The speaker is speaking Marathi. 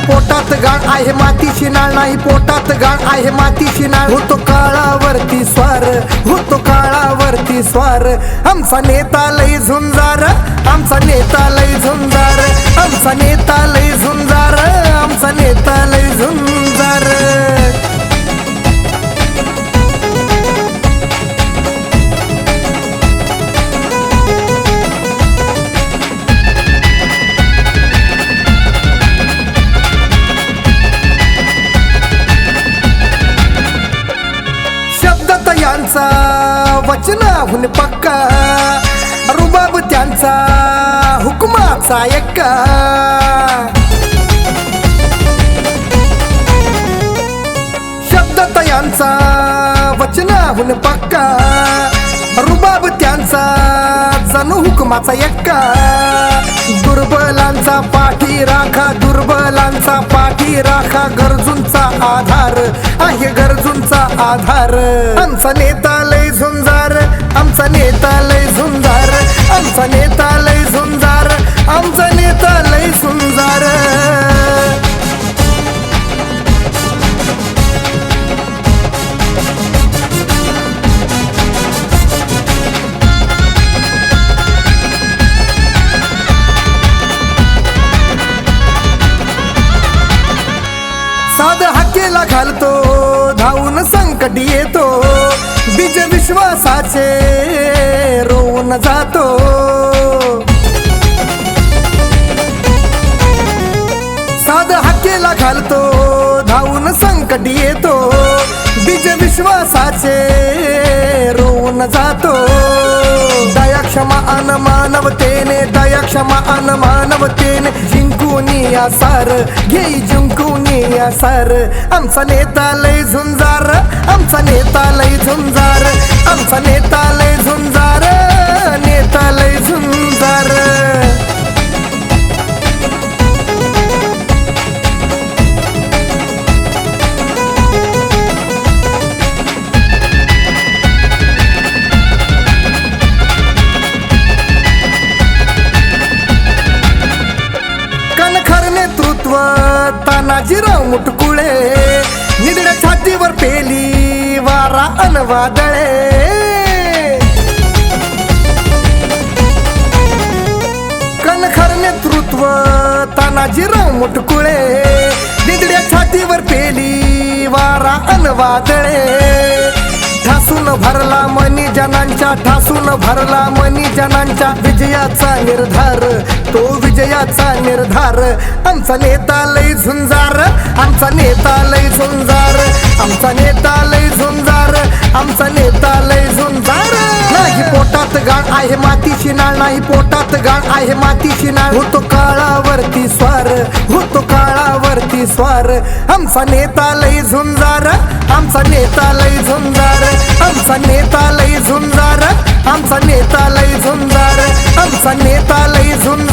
पोटात गाळ आहे मातीची नाळ, नाही पोटात गाळ आहे मातीची नाळ. होतो काळावरती स्वार, होतो काळावरती स्वार. आमचा नेता लय झुंजार, आमचा नेता लय झुंजार, आमचा नेता लय झुंजार, आमचा नेता लय झुंजार. यांचा वचनाहून पक्का, रुबाब त्यांचा हुकुमाचा एक्का. शब्दात यांचा वचनाहून पक्का, रुबाब त्यांचा जणू हुकुमाचा एक्का. दुर्बलांचा पाठी राखा, दुर्बलांचा पाठी राखा, गरजूंचा आधार आहे, गरजूंचा आधार. आमचा नेता लय झुंजार, आमचा नेता लय झुंजार, आमचा नेता लय झुंजार, आमचा नेता लय झुंजार. साध हाकेला घालतो, धावून संकट येतो, बीज विश्वासाचे रोवून जातो. साध हाकेला घालतो, धावून संकट येतो, बीज विश्वासाचे रोवून जातो. दया क्षमा अन मानवतेने, दया क्षमा अन मानवतेने जिंकून या सार, घेई जिंकून या सार. आमचा नेता लय झुंजार, आमचा नेता लय झुंजार, आमचा नेता लय झुंजार, नेता लय झुंजार. नेतृत्व तानाजीराव मुटकुळे, निधड्या छातीवर पेली वारा अन वादळे. कणखर नेतृत्व तानाजीराव मुटकुळे, निधड्या छातीवर पेली वारा अन वादळे. ठासून भरला मनी जनांच्या, ठासून भरला मनी जनांच्या, विजयाचा निर्धार, तो विजयाचा निर्धार. आमचा नेता लय झुंजार, आमचा नेता लय झुंजार, आमचा नेता लय झुंजार, आमचा नेता लय झुंजार. नाही पोटात गाळ आहे मातीची नाळ, नाही पोटात गाळ आहे मातीची नाळ. होतो काळावरती स्वार, होतो काळावरती स्वार. आमचा नेता लय झुंजार, आमचा नेता लय झुंजार, आमचा नेता लय झुंजार, आमचा नेता लय झुंजार, आमचा नेता लय झुंजार.